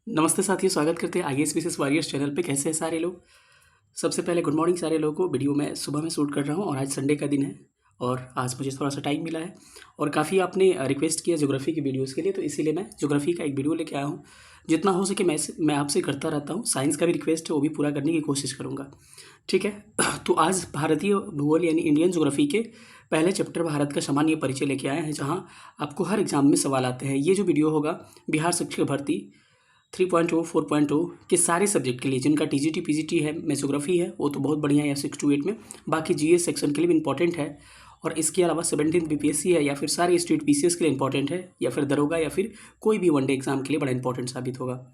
नमस्ते साथियों, स्वागत करते हैं आईएएस विशेष वॉरियर्स चैनल पे। कैसे हैं सारे लोग। सबसे पहले गुड मॉर्निंग सारे लोगों को। वीडियो मैं सुबह में शूट कर रहा हूँ और आज संडे का दिन है और आज मुझे थोड़ा सा टाइम मिला है और काफ़ी आपने रिक्वेस्ट किया ज्योग्राफी की वीडियोस के लिए, तो इसीलिए मैं ज्योग्राफी का एक वीडियो लेके आया हूँ। जितना हो सके मैं आपसे करता रहता हूँ। साइंस का भी रिक्वेस्ट है, वो भी पूरा करने की कोशिश करूँगा। ठीक है। तो आज भारतीय भूगोल यानी इंडियन ज्योग्राफी के पहले चैप्टर भारत का सामान्य परिचय लेके आए हैं, जहाँ आपको हर एग्जाम में सवाल आते हैं। ये जो वीडियो होगा बिहार शिक्षक भर्ती 3.0 4.0 के सारे सब्जेक्ट के लिए, जिनका टीजीटी पीजीटी है में ज्योग्राफी है वो तो बहुत बढ़िया है, या 6 to 8 में। बाकी जीएस सेक्शन के लिए भी इंपॉर्टेंट है, और इसके अलावा 17th बीपीएससी है, या फिर सारे स्टेट पीसीएस के लिए इंपॉर्टेंट है, या फिर दरोगा, या फिर कोई भी वनडे एग्जाम के लिए बड़ा इंपॉर्टेंट साबित होगा।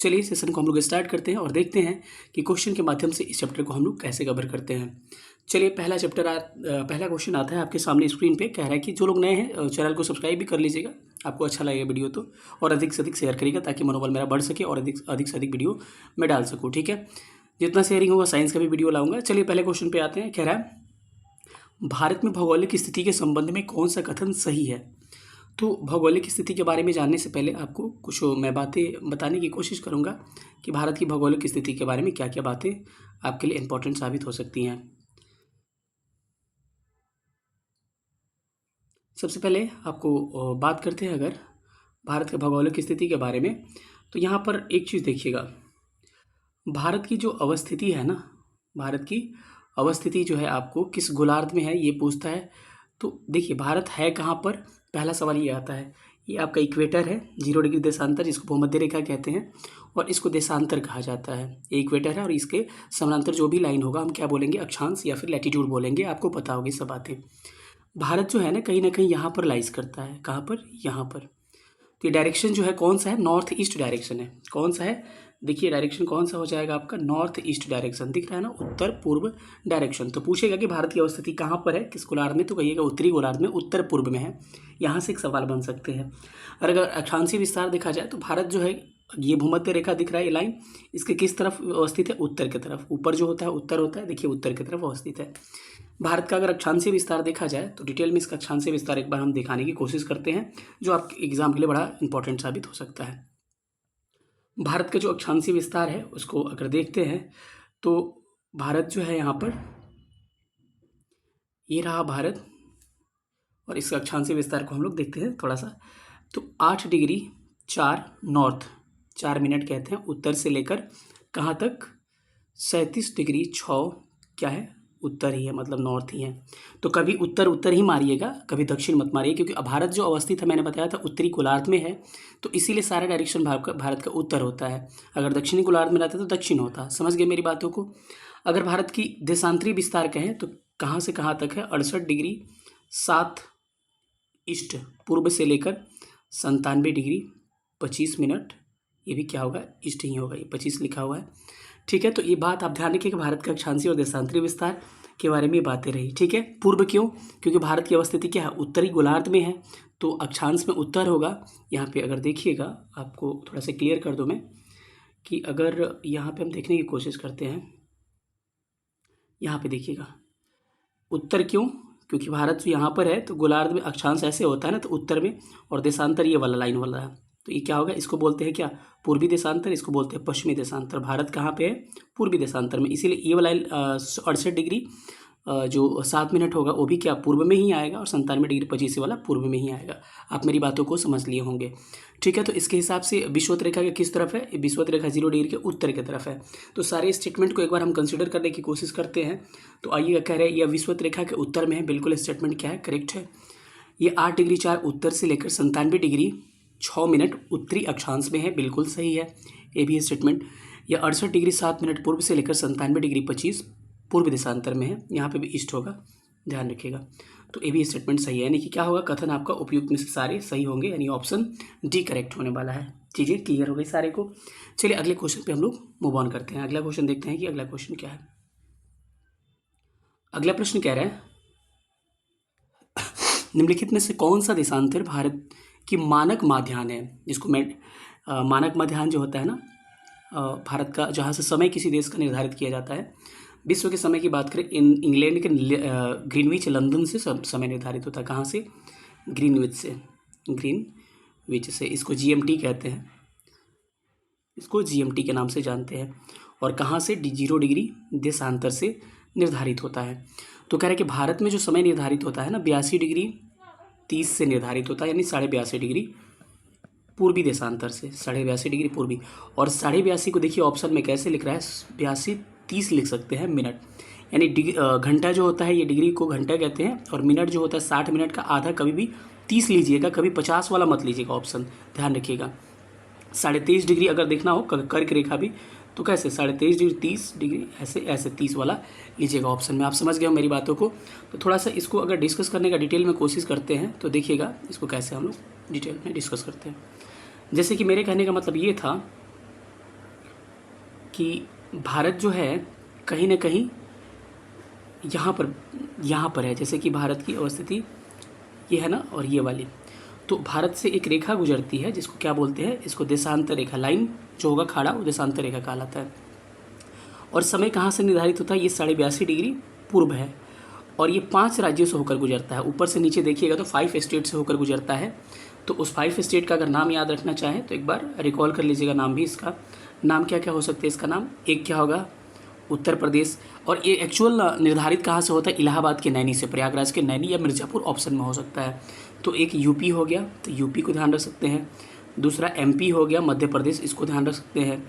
चलिए सेशन को हम लोग स्टार्ट करते हैं और देखते हैं कि क्वेश्चन के माध्यम से इस चैप्टर को हम लोग कैसे कवर करते हैं। चलिए पहला क्वेश्चन आता है आपके सामने स्क्रीन पे। कह रहा है कि जो लोग नए हैं चैनल को सब्सक्राइब भी कर लीजिएगा, आपको अच्छा लगेगा वीडियो तो, और अधिक से अधिक शेयर करिएगा ताकि मनोबल मेरा बढ़ सके और अधिक से अधिक वीडियो मैं डाल सकूँ। ठीक है, जितना शेयरिंग होगा साइंस का भी वीडियो लाऊंगा। चलिए पहले क्वेश्चन पे आते हैं। कह रहा है भारत में भौगोलिक स्थिति के संबंध में कौन सा कथन सही है। तो भौगोलिक स्थिति के बारे में जानने से पहले आपको कुछ मैं बातें बताने की कोशिश करूँगा कि भारत की भौगोलिक स्थिति के बारे में क्या क्या बातें आपके लिए इंपॉर्टेंट साबित हो सकती हैं। सबसे पहले आपको बात करते हैं अगर भारत के भौगोलिक स्थिति के बारे में, तो यहाँ पर एक चीज़ देखिएगा। भारत की जो अवस्थिति है ना, भारत की अवस्थिति जो है आपको किस गोलार्ध में है ये पूछता है। तो देखिए भारत है कहाँ पर, पहला सवाल ये आता है। ये आपका इक्वेटर है, 0 डिग्री देशांतर, जिसको भूमध्य रेखा कहते हैं, और इसको देशांतर कहा जाता है। ये इक्वेटर है और इसके समानांतर जो भी लाइन होगा हम क्या बोलेंगे, अक्षांश या फिर लैटिट्यूड बोलेंगे। आपको पता होगी सब बातें। भारत जो है ना कहीं यहाँ पर लाइज करता है। कहाँ पर, यहाँ पर। तो ये डायरेक्शन जो है कौन सा है, नॉर्थ ईस्ट डायरेक्शन है। कौन सा है, देखिए डायरेक्शन कौन सा हो जाएगा आपका, नॉर्थ ईस्ट डायरेक्शन। दिख रहा है ना, उत्तर पूर्व डायरेक्शन। तो पूछेगा कि भारत की अवस्थिति कहाँ पर है, किस गोलार्ध में, तो कहिएगा उत्तरी गोलार्ध में, उत्तर पूर्व में है। यहाँ से एक सवाल बन सकते हैं। और अगर अक्षांशीय विस्तार देखा जाए तो भारत जो है, ये भूमध्य रेखा दिख रहा है ये लाइन, इसके किस तरफ अवस्थित है, उत्तर की तरफ। ऊपर जो होता है उत्तर होता है, देखिए उत्तर की तरफ अवस्थित है। भारत का अगर अक्षांशीय विस्तार देखा जाए तो डिटेल में इसका अक्षांशीय विस्तार एक बार हम दिखाने की कोशिश करते हैं, जो आपके एग्जाम के लिए बड़ा इंपॉर्टेंट साबित हो सकता है। भारत का जो अक्षांशीय विस्तार है उसको अगर देखते हैं तो भारत जो है यहाँ पर, ये रहा भारत, और इसका अक्षांशीय विस्तार को हम लोग देखते हैं थोड़ा सा। तो 8 डिग्री 4 नॉर्थ, 4 मिनट कहते हैं, उत्तर से लेकर कहाँ तक, 37 डिग्री 6 क्या है, उत्तर ही है, मतलब नॉर्थ ही है। तो कभी उत्तर उत्तर ही मारिएगा, कभी दक्षिण मत मारिए, क्योंकि भारत जो अवस्थित है मैंने बताया था उत्तरी गोलार्ध में है, तो इसीलिए सारा डायरेक्शन भारत का उत्तर होता है। अगर दक्षिणी गोलार्ध में रहता तो दक्षिण होता। समझ गए मेरी बातों को। अगर भारत की देशांतरी विस्तार कहें तो कहाँ से कहाँ तक है, 68 डिग्री 7 ईस्ट, पूर्व से लेकर 97 डिग्री 25 मिनट, ये भी क्या होगा, ईस्ट ही होगा, ये 25 लिखा हुआ है। ठीक है, तो ये बात आप ध्यान रखिए कि भारत का अक्षांशीय और देशांतरी विस्तार के बारे में बातें रही। ठीक है, पूर्व क्यों, क्योंकि भारत की अवस्थिति क्या है, उत्तरी गोलार्ध में है, तो अक्षांश में उत्तर होगा। यहाँ पे अगर देखिएगा, आपको थोड़ा सा क्लियर कर दूँ मैं, कि अगर यहाँ पे हम देखने की कोशिश करते हैं, यहाँ पे देखिएगा उत्तर क्यों, क्योंकि भारत जो यहाँ पर है तो गोलार्ध में अक्षांश ऐसे होता है ना, तो उत्तर में, और देशांतर ये वाला लाइन वाला है, तो ये क्या होगा, इसको बोलते हैं क्या, पूर्वी देशांतर, इसको बोलते हैं पश्चिमी देशांतर। भारत कहाँ पे है, पूर्वी देशांतर में, इसीलिए ये वाला 68 डिग्री जो 7 मिनट होगा वो भी क्या, पूर्व में ही आएगा, और 97 डिग्री 25 वाला पूर्व में ही आएगा। आप मेरी बातों को समझ लिए होंगे। ठीक है, तो इसके हिसाब से विषुवत रेखा के किस तरफ है, विषुवत रेखा 0 डिग्री के उत्तर की तरफ है। तो सारे स्टेटमेंट को एक बार हम कंसिडर करने की कोशिश करते हैं। तो आइए, कह रहे हैं यह विषुवत रेखा के उत्तर में है, बिल्कुल स्टेटमेंट क्या है, करेक्ट है। ये 8 डिग्री 4 उत्तर से लेकर 97 डिग्री 6 मिनट उत्तरी अक्षांश में है, बिल्कुल सही है, ये भी स्टेटमेंट। यह 68 डिग्री 7 मिनट पूर्व से लेकर 97 डिग्री 25 पूर्व देशांतर में है, यहाँ पे भी ईस्ट होगा, ध्यान रखिएगा। तो ये भी स्टेटमेंट सही है, यानी कि क्या होगा, कथन आपका उपयुक्त में से सारे सही होंगे, यानी ऑप्शन डी करेक्ट होने वाला है। चीज़ें क्लियर हो गई सारे को। चलिए अगले क्वेश्चन पे हम लोग मूव ऑन करते हैं। अगला क्वेश्चन देखते हैं कि अगला क्वेश्चन क्या है। अगला प्रश्न कह रहा है, निम्नलिखित में से कौन सा देशांतर भारत की मानक माध्याह्न है, जिसको मैं मानक माध्याह्न जो होता है ना, भारत का, जहाँ से समय किसी देश का निर्धारित किया जाता है। विश्व के समय की बात करें, इंग्लैंड के ग्रीनविच लंदन से समय निर्धारित होता है। कहाँ से, ग्रीनविच से, ग्रीनविच से, इसको जीएमटी कहते हैं। इसको GMT के नाम से जानते हैं। और कहाँ से? 0 डिग्री देशांतर से निर्धारित होता है। तो कह रहे हैं कि भारत में जो समय निर्धारित होता है ना 82 डिग्री 30 से निर्धारित होता है, यानी 82.5 डिग्री पूर्वी देशांतर से, 82.5 डिग्री पूर्वी। और 82.5 को देखिए ऑप्शन में कैसे लिख रहा है, 82 30 लिख सकते हैं मिनट, यानी घंटा जो होता है ये डिग्री को घंटा कहते हैं, और मिनट जो होता है 60 मिनट का आधा, कभी भी 30 लीजिएगा, कभी 50 वाला मत लीजिएगा ऑप्शन, ध्यान रखिएगा। 23.5 डिग्री अगर देखना हो कर्क रेखा भी, तो कैसे 23.5 डिग्री 30 डिग्री ऐसे ऐसे 30 वाला लीजिएगा ऑप्शन में। आप समझ गए हो मेरी बातों को। तो थोड़ा सा इसको अगर डिस्कस करने का डिटेल में कोशिश करते हैं तो देखिएगा इसको कैसे हम लोग डिटेल में डिस्कस करते हैं। जैसे कि मेरे कहने का मतलब ये था कि भारत जो है कहीं ना कहीं यहाँ पर है। जैसे कि भारत की अवस्थिति ये है ना, और ये वाली, तो भारत से एक रेखा गुजरती है जिसको क्या बोलते हैं, इसको देशांतर रेखा, लाइन जो होगा खाड़ा वो देशांतर रेखा कहलाता है। और समय कहाँ से निर्धारित होता है, ये 82.5 डिग्री पूर्व है, और ये 5 राज्यों से होकर गुजरता है। ऊपर से नीचे देखिएगा तो 5 स्टेट से होकर गुजरता है। तो उस 5 स्टेट का अगर नाम याद रखना चाहें तो एक बार रिकॉल कर लीजिएगा नाम भी। इसका नाम क्या क्या हो सकते हैं, इसका नाम एक क्या होगा, उत्तर प्रदेश। और ये एक्चुअल निर्धारित कहाँ से होता है, इलाहाबाद के नैनी से, प्रयागराज के नैनी या मिर्ज़ापुर ऑप्शन में हो सकता है। तो एक यूपी हो गया, तो यूपी को ध्यान रख सकते हैं। दूसरा MP हो गया, मध्य प्रदेश, इसको ध्यान रख सकते हैं।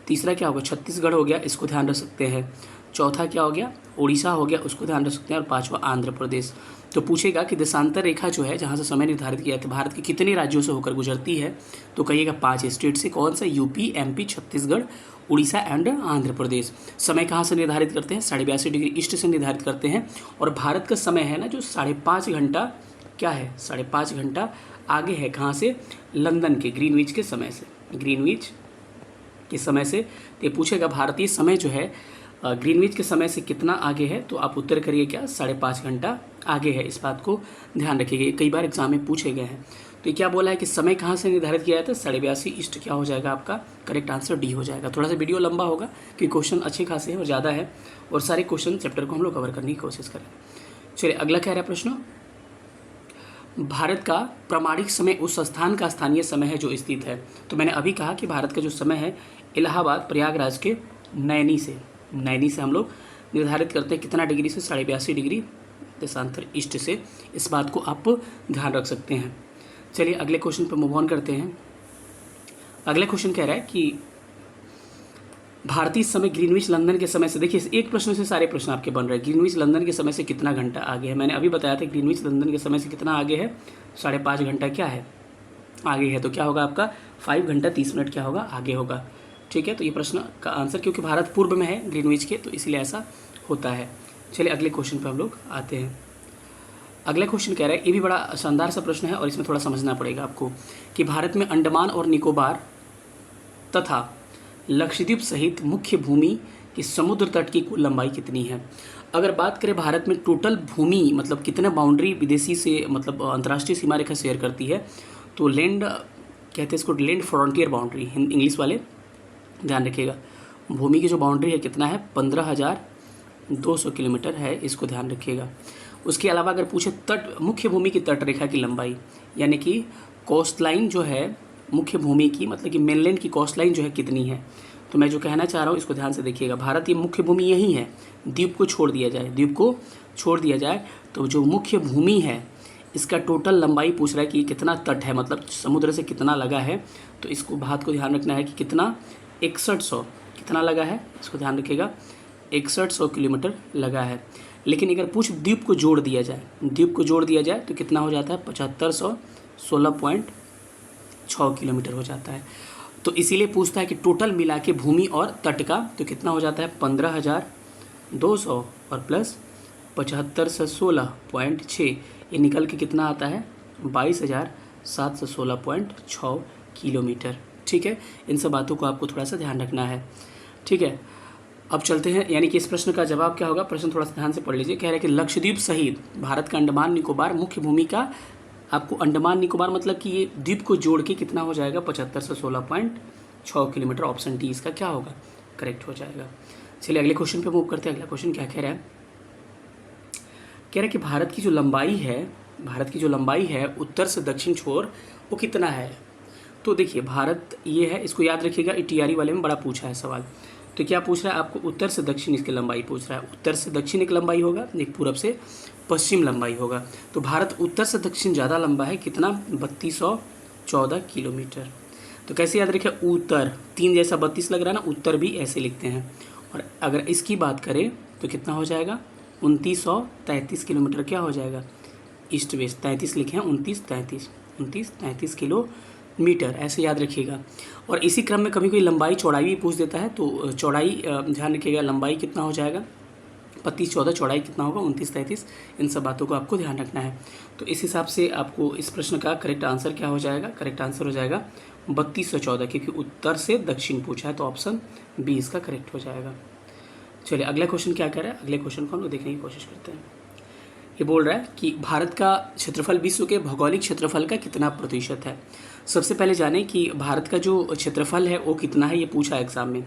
तीसरा क्या होगा, छत्तीसगढ़ हो गया, इसको ध्यान रख सकते हैं। चौथा क्या हो गया, उड़ीसा हो गया, उसको ध्यान रख सकते हैं। और 5वां आंध्र प्रदेश। तो पूछेगा कि देशांतर रेखा जो है जहाँ से समय निर्धारित किया था भारत के कितने राज्यों से होकर गुजरती है, तो कहिएगा 5 स्टेट से। कौन सा, UP, MP, Chhattisgarh, Orissa and Andhra Pradesh. समय कहाँ से निर्धारित करते हैं, 82.5 डिग्री ईस्ट से निर्धारित करते हैं। और भारत का समय है ना जो 5.5 घंटा क्या है, 5.5 घंटा आगे है, कहाँ से, लंदन के ग्रीनविच के समय से, ग्रीनविच के समय से। तो ये पूछेगा भारतीय समय जो है ग्रीनविच के समय से कितना आगे है, तो आप उत्तर करिए क्या, 5.5 घंटा आगे है। इस बात को ध्यान रखिएगा, कई बार एग्जाम में पूछे गए हैं। तो ये क्या बोला है कि समय कहाँ से निर्धारित किया जाता है, 82.5 ईस्ट क्या हो जाएगा आपका, करेक्ट आंसर डी हो जाएगा। थोड़ा सा वीडियो लंबा होगा क्योंकि क्वेश्चन अच्छे खासे हैं और ज़्यादा है, और सारे क्वेश्चन चैप्टर को हम लोग कवर करने की कोशिश करें। चलिए अगला क्या रहा प्रश्न, भारत का प्रामाणिक समय उस स्थान का स्थानीय समय है जो स्थित है। तो मैंने अभी कहा कि भारत का जो समय है इलाहाबाद प्रयागराज के नैनी से हम लोग निर्धारित करते हैं कितना डिग्री से, 82.5 डिग्री देशांतर ईस्ट से। इस बात को आप ध्यान रख सकते हैं। चलिए अगले क्वेश्चन पर मूव ऑन करते हैं। अगले क्वेश्चन कह रहा है कि भारतीय समय ग्रीनविच लंदन के समय से, देखिए एक प्रश्न से सारे प्रश्न आपके बन रहे हैं। ग्रीनविच लंदन के समय से कितना घंटा आगे है, मैंने अभी बताया था ग्रीनविच लंदन के समय से कितना आगे है, 5.5 घंटा क्या है आगे है। तो क्या होगा आपका 5 घंटा 30 मिनट क्या होगा आगे होगा। ठीक है, तो ये प्रश्न का आंसर, क्योंकि भारत पूर्व में है ग्रीनविच के, तो इसलिए ऐसा होता है। चलिए अगले क्वेश्चन पर हम लोग आते हैं। अगला क्वेश्चन कह रहा है, ये भी बड़ा शानदार सा प्रश्न है और इसमें थोड़ा समझना पड़ेगा आपको, कि भारत में अंडमान और निकोबार तथा लक्षद्वीप सहित मुख्य भूमि की समुद्र तट की कुल लंबाई कितनी है। अगर बात करें भारत में टोटल भूमि मतलब कितने बाउंड्री विदेशी से मतलब अंतर्राष्ट्रीय सीमा रेखा शेयर करती है, तो लैंड कहते हैं इसको, लैंड फ्रंटियर बाउंड्री इंग्लिश वाले, ध्यान रखिएगा। भूमि की जो बाउंड्री है कितना है, 15,200 किलोमीटर है, इसको ध्यान रखिएगा। उसके अलावा अगर पूछे तट, मुख्य भूमि की तट रेखा की लंबाई, यानी कि कोस्ट लाइन जो है मुख्य भूमि की, मतलब कि मेनलैंड की कोस्ट लाइन जो है कितनी है, तो मैं जो कहना चाह रहा हूँ इसको ध्यान से देखिएगा। भारत ये मुख्य भूमि यही है, द्वीप को छोड़ दिया जाए, तो जो मुख्य भूमि है इसका टोटल लंबाई पूछ रहा है कि कितना तट है, मतलब समुद्र से कितना लगा है। तो इसको बात को ध्यान रखना है कि कितना, 6100 कितना लगा है, इसको ध्यान रखिएगा, 6100 किलोमीटर लगा है। लेकिन अगर पूछ द्वीप को जोड़ दिया जाए तो कितना हो जाता है, 7516.6 किलोमीटर हो जाता है। तो इसीलिए पूछता है कि टोटल मिला के भूमि और तट का तो कितना हो जाता है, 15,200 और प्लस 7516.6, ये निकल के कितना आता है, 22,716.6 किलोमीटर। ठीक है, इन सब बातों को आपको थोड़ा सा ध्यान रखना है। ठीक है, अब चलते हैं, यानी कि इस प्रश्न का जवाब क्या होगा, प्रश्न थोड़ा सा ध्यान से पढ़ लीजिए। कह रहे हैं कि लक्षद्वीप सहित भारत का अंडमान निकोबार मुख्य भूमि का, आपको अंडमान निकोबार मतलब कि ये द्वीप को जोड़ के कितना हो जाएगा, 7516.6 किलोमीटर। ऑप्शन डी इसका क्या होगा, करेक्ट हो जाएगा। चलिए अगले क्वेश्चन पे मूव करते हैं। अगला क्वेश्चन क्या कह रहा है कि भारत की जो लंबाई है उत्तर से दक्षिण छोर वो कितना है। तो देखिए भारत ये है, इसको याद रखिएगा, टीआरई वाले में बड़ा पूछा है सवाल। तो क्या पूछ रहा है आपको, उत्तर से दक्षिण इसकी लंबाई पूछ रहा है। उत्तर से दक्षिण एक लंबाई होगा, एक पूरब से पश्चिम लंबाई होगा। तो भारत उत्तर से दक्षिण ज़्यादा लंबा है, कितना, 3214 किलोमीटर। तो कैसे याद रखें, उत्तर 3 जैसा 32 लग रहा है ना, उत्तर भी ऐसे लिखते हैं। और अगर इसकी बात करें तो कितना हो जाएगा, 2933 किलोमीटर क्या हो जाएगा, ईस्ट वेस्ट 33 लिखे हैं, 2933 किलोमीटर, ऐसे याद रखिएगा। और इसी क्रम में कभी कोई लंबाई चौड़ाई भी पूछ देता है, तो चौड़ाई ध्यान रखिएगा, लंबाई कितना हो जाएगा 3214, चौड़ाई कितना होगा 2933, इन सब बातों को आपको ध्यान रखना है। तो इस हिसाब से आपको इस प्रश्न का करेक्ट आंसर क्या हो जाएगा, करेक्ट आंसर हो जाएगा 3214, क्योंकि उत्तर से दक्षिण पूछा है, तो ऑप्शन बी इसका करेक्ट हो जाएगा। चलिए अगला क्वेश्चन क्या कह रहा है, अगले क्वेश्चन को हम लोग देखने की कोशिश करते हैं। ये बोल रहा है कि भारत का क्षेत्रफल विश्व के भौगोलिक क्षेत्रफल का कितना प्रतिशत है। सबसे पहले जाने कि भारत का जो क्षेत्रफल है वो कितना है, ये पूछा है एग्जाम में,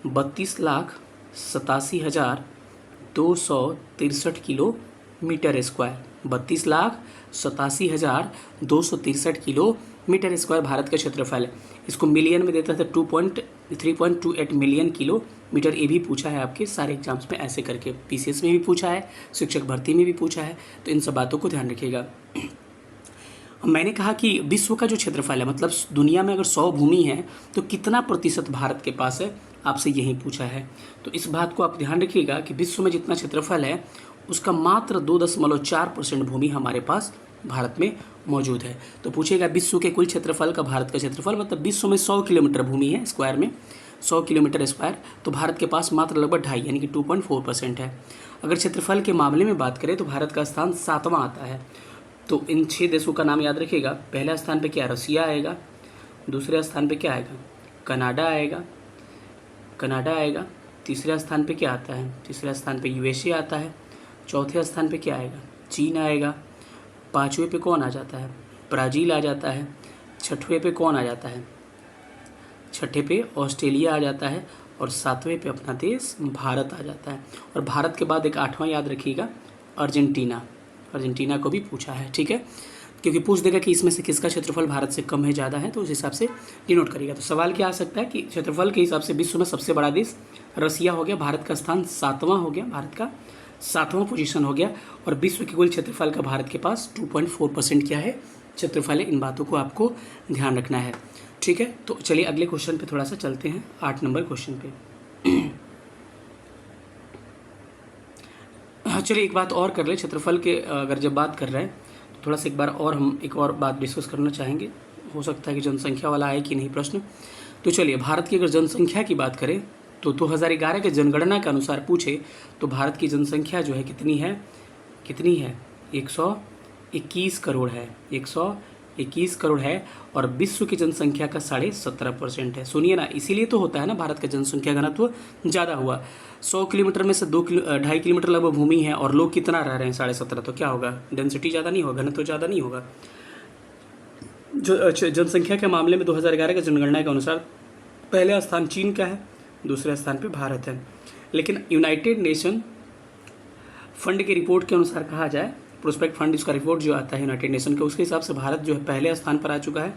32,87,263 kilometre square, 32,87,263 kilometre square Bharat का क्षेत्रफल है। इसको मिलियन में देता था 3.28 मिलियन किलोमीटर, ये भी पूछा है आपके सारे एग्जाम्स में ऐसे करके, पीसीएस में भी पूछा है, शिक्षक भर्ती में भी पूछा है, तो इन सब बातों को ध्यान रखिएगा। मैंने कहा कि विश्व का जो क्षेत्रफल है, मतलब दुनिया में अगर 100 भूमि है तो कितना प्रतिशत भारत के पास है, आपसे यही पूछा है। तो इस बात को आप ध्यान रखिएगा कि विश्व में जितना क्षेत्रफल है उसका मात्र 2.4% भूमि हमारे पास भारत में मौजूद है। तो पूछेगा विश्व के कुल क्षेत्रफल का भारत का क्षेत्रफल, मतलब विश्व में 100 किलोमीटर भूमि है स्क्वायर में, 100 किलोमीटर स्क्वायर, तो भारत के पास मात्र लगभग 2.5 यानी कि 2.4% है। अगर क्षेत्रफल के मामले में बात करें तो भारत का स्थान 7वां आता है। तो इन 6 देशों का नाम याद रखिएगा। पहले स्थान पे क्या, रसिया आएगा, दूसरे स्थान पे क्या आएगा, कनाडा आएगा, तीसरे स्थान पे क्या आता है, तीसरे स्थान पे यूएसए आता है, चौथे स्थान पे क्या आएगा, चीन आएगा, 5वें पे कौन आ जाता है, ब्राज़ील आ जाता है, 6वें पे कौन आ जाता है, 6ठे पे ऑस्ट्रेलिया आ जाता है, और 7वें पे अपना देश भारत आ जाता है। और भारत के बाद एक 8वां याद रखिएगा, अर्जेंटीना को भी पूछा है, ठीक है, क्योंकि पूछ देगा कि इसमें से किसका क्षेत्रफल भारत से कम है ज़्यादा है, तो उस हिसाब से डिनोट करिएगा। तो सवाल क्या आ सकता है कि क्षेत्रफल के हिसाब से विश्व में सबसे बड़ा देश रसिया हो गया, भारत का स्थान 7वां हो गया, भारत का 7वां पोजीशन हो गया, और विश्व के कुल क्षेत्रफल का भारत के पास 2.4% क्या है, क्षेत्रफल है। इन बातों को आपको ध्यान रखना है, ठीक है। तो चलिए अगले क्वेश्चन पे थोड़ा सा चलते हैं, 8 नंबर क्वेश्चन पे। चलिए एक बात और कर ले, क्षेत्रफल के अगर जब बात कर रहे हैं तो थोड़ा सा एक बार और हम एक और बात डिस्कस करना चाहेंगे। हो सकता है कि जनसंख्या वाला आए कि नहीं प्रश्न। तो चलिए भारत की अगर जनसंख्या की बात करें तो 2011 के जनगणना के अनुसार पूछे तो भारत की जनसंख्या जो है कितनी है, 121 करोड़ है, 121 करोड़ है, और विश्व की जनसंख्या का 17.5% है। सुनिए ना, इसीलिए तो होता है ना भारत का जनसंख्या घनत्व ज़्यादा हुआ। 100 किलोमीटर में से 2.5 किलोमीटर लगभग भूमि है और लोग कितना रह रहे हैं, 17.5, तो क्या होगा, डेंसिटी ज़्यादा नहीं होगा, घनत्व ज़्यादा नहीं होगा। जो जनसंख्या के मामले में 2011 के जनगणना के अनुसार पहले स्थान चीन का है, दूसरे स्थान पे भारत है। लेकिन यूनाइटेड नेशन फंड की रिपोर्ट के अनुसार कहा जाए, प्रोस्पेक्ट फंड इसका रिपोर्ट जो आता है यूनाइटेड नेशन का, उसके हिसाब से भारत जो है पहले स्थान पर आ चुका है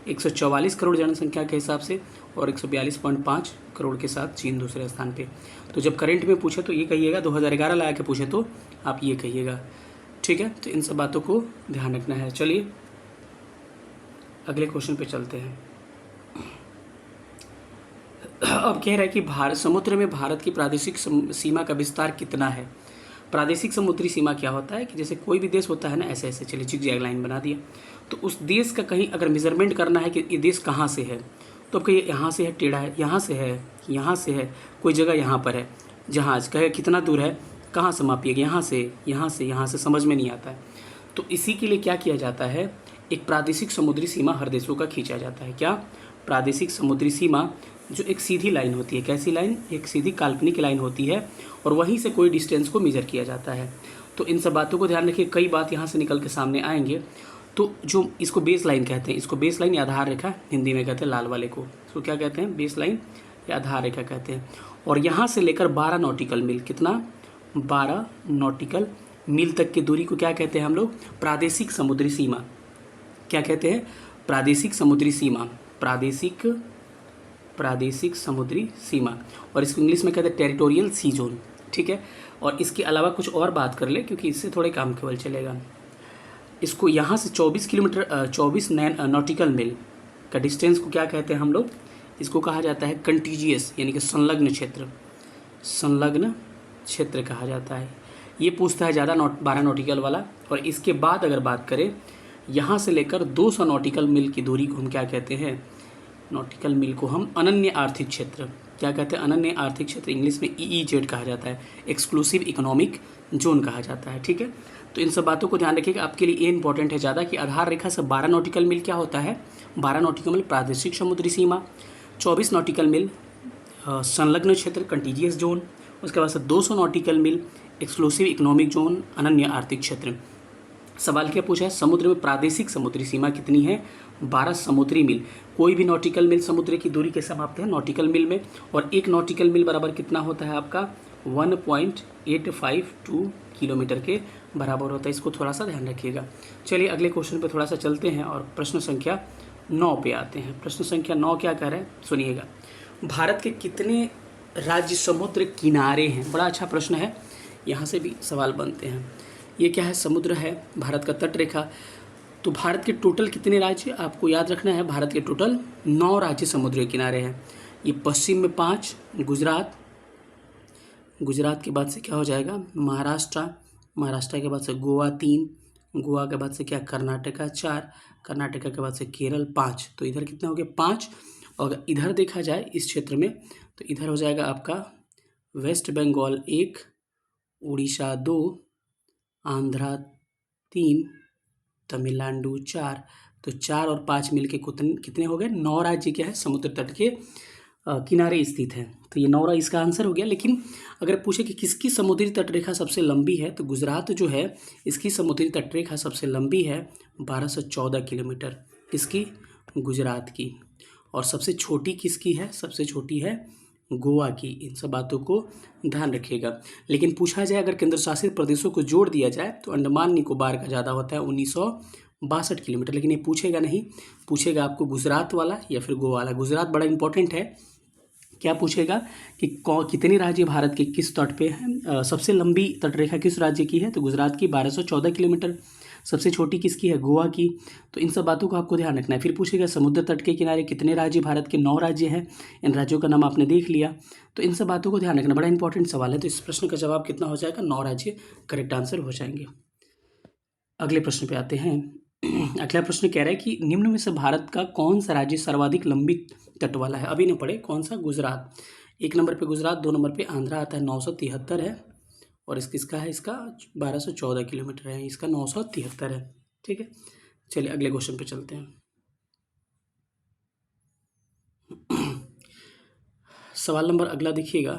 144 करोड़ जनसंख्या के हिसाब से, और 142.5 करोड़ के साथ चीन दूसरे स्थान पे। तो जब करंट में पूछे तो ये कहिएगा, 2011 लगा के पूछे तो आप ये कहिएगा, ठीक है। तो इन सब बातों को ध्यान रखना है। चलिए अगले क्वेश्चन पे चलते हैं। अब कह रहा है कि भारत समुद्र में भारत की प्रादेशिक सीमा का विस्तार कितना है। प्रादेशिक समुद्री सीमा क्या होता है कि जैसे कोई भी देश होता है ना, ऐसे ऐसे चलिए जिगजैग लाइन बना दिया, तो उस देश का कहीं अगर मेजरमेंट करना है कि ये देश कहाँ से है, तो कहीं यहाँ से है, टेढ़ा है, यहाँ से है, यहाँ से है, कोई जगह यहाँ पर है, जहाज कहे कितना दूर है, कहाँ से मापिएगा, यहाँ से, यहाँ से, यहाँ से, समझ में नहीं आता है। तो इसी के लिए क्या किया जाता है, एक प्रादेशिक समुद्री सीमा हर देशों का खींचा जाता है। क्या, प्रादेशिक समुद्री सीमा, जो एक सीधी लाइन होती है, कैसी लाइन, एक सीधी काल्पनिक लाइन होती है, और वहीं से कोई डिस्टेंस को मेजर किया जाता है। तो इन सब बातों को ध्यान रखिए, कई बात यहाँ से निकल के सामने आएंगे। तो जो इसको बेस लाइन कहते हैं, इसको बेस लाइन या आधार रेखा हिंदी में कहते हैं, लाल वाले को, इसको क्या कहते हैं, बेस लाइन या आधार रेखा कहते हैं। और यहाँ से लेकर 12 नॉटिकल मील, कितना, 12 नॉटिकल मील तक की दूरी को क्या कहते हैं हम लोग, प्रादेशिक समुद्री सीमा। क्या कहते हैं, प्रादेशिक समुद्री सीमा। प्रादेशिक समुद्री सीमा, और इसको इंग्लिश में कहते हैं टेरिटोरियल सी जोन। ठीक है, और इसके अलावा कुछ और बात कर ले क्योंकि इससे थोड़े काम केवल चलेगा। इसको यहाँ से 24 किलोमीटर 24 नॉटिकल मील का डिस्टेंस को क्या कहते हैं हम लोग? इसको कहा जाता है कंटीजियस यानी कि संलग्न क्षेत्र कहा जाता है। ये पूछता है ज़्यादा 12 नॉटिकल वाला। और इसके बाद अगर बात करें, यहाँ से लेकर 200 नॉटिकल मील की दूरी को हम क्या कहते हैं? नॉटिकल मील को हम अनन्य आर्थिक क्षेत्र क्या कहते हैं? अनन्य आर्थिक क्षेत्र, इंग्लिश में EEZ कहा जाता है, एक्सक्लूसिव इकोनॉमिक जोन कहा जाता है। ठीक है, तो इन सब बातों को ध्यान रखिएगा। आपके लिए ये इंपॉर्टेंट है ज़्यादा कि आधार रेखा से 12 नॉटिकल मील क्या होता है? 12 नॉटिकल मील प्रादेशिक समुद्री सीमा, 24 नॉटिकल मील संलग्न क्षेत्र कंटीजियस जोन, उसके बाद से 200 नॉटिकल मील एक्सक्लूसिव इकोनॉमिक जोन अनन्य आर्थिक क्षेत्र। सवाल क्या पूछा है? समुद्र में प्रादेशिक समुद्री सीमा कितनी है? 12 समुद्री मील। कोई भी नॉटिकल मील समुद्र की दूरी के समाप्त है नॉटिकल मील में, और एक नॉटिकल मील बराबर कितना होता है आपका? 1.852 किलोमीटर के बराबर होता है। इसको थोड़ा सा ध्यान रखिएगा। चलिए अगले क्वेश्चन पे थोड़ा सा चलते हैं और प्रश्न संख्या 9 पे आते हैं। प्रश्न संख्या 9 क्या कह रहा है सुनिएगा। भारत के कितने राज्य समुद्र किनारे हैं? बड़ा अच्छा प्रश्न है, यहाँ से भी सवाल बनते हैं। ये क्या है? समुद्र है, भारत का तट रेखा। तो भारत के टोटल कितने राज्य आपको याद रखना है? भारत के टोटल 9 राज्य समुद्र के किनारे हैं। ये पश्चिम में 5 गुजरात के बाद से क्या हो जाएगा? महाराष्ट्र के बाद से गोवा 3, गोवा के बाद से क्या? कर्नाटका 4, कर्नाटका के बाद से केरल 5। तो इधर कितना हो गया? 5। और इधर देखा जाए इस क्षेत्र में तो इधर हो जाएगा आपका वेस्ट बंगाल 1, उड़ीसा 2, आंध्रा 3, तमिलनाडु 4। तो 4 और 5 मिलके कितने हो गए? 9 राज्य क्या है? समुद्र तट के किनारे स्थित है। तो ये 9 इसका आंसर हो गया। लेकिन अगर पूछे कि किसकी समुद्री तटरेखा सबसे लंबी है, तो गुजरात जो है इसकी समुद्री तटरेखा सबसे लंबी है 1214 किलोमीटर। किसकी? गुजरात की। और सबसे छोटी किसकी है? सबसे छोटी है गोवा की। इन सब बातों को ध्यान रखिएगा। लेकिन पूछा जाए अगर केंद्र शासित प्रदेशों को जोड़ दिया जाए तो अंडमान निकोबार का ज़्यादा होता है 1962 किलोमीटर। लेकिन ये पूछेगा नहीं, पूछेगा आपको गुजरात वाला या फिर गोवा वाला। गुजरात बड़ा इंपॉर्टेंट है। क्या पूछेगा कि कितने राज्य भारत के किस तट पे हैं? सबसे लंबी तटरेखा किस राज्य की है? तो गुजरात की 1214 किलोमीटर। सबसे छोटी किसकी है? गोवा की। तो इन सब बातों को आपको ध्यान रखना है। फिर पूछेगा समुद्र तट के किनारे कितने राज्य? भारत के 9 राज्य हैं। इन राज्यों का नाम आपने देख लिया। तो इन सब बातों को ध्यान रखना, बड़ा इंपॉर्टेंट सवाल है। तो इस प्रश्न का जवाब कितना हो जाएगा? 9 राज्य करेक्ट आंसर हो जाएंगे। अगले प्रश्न पे आते हैं। अगला प्रश्न कह रहा है कि निम्न में से भारत का कौन सा राज्य सर्वाधिक लंबी तट वाला है? अभी न पढ़े कौन सा? गुजरात। 1 नंबर पे गुजरात, 2 नंबर पे आंध्रा आता है 973 है, और इसका है 1214 किलोमीटर है, इसका 973 है। ठीक है, चलिए अगले क्वेश्चन पे चलते हैं। सवाल नंबर अगला देखिएगा।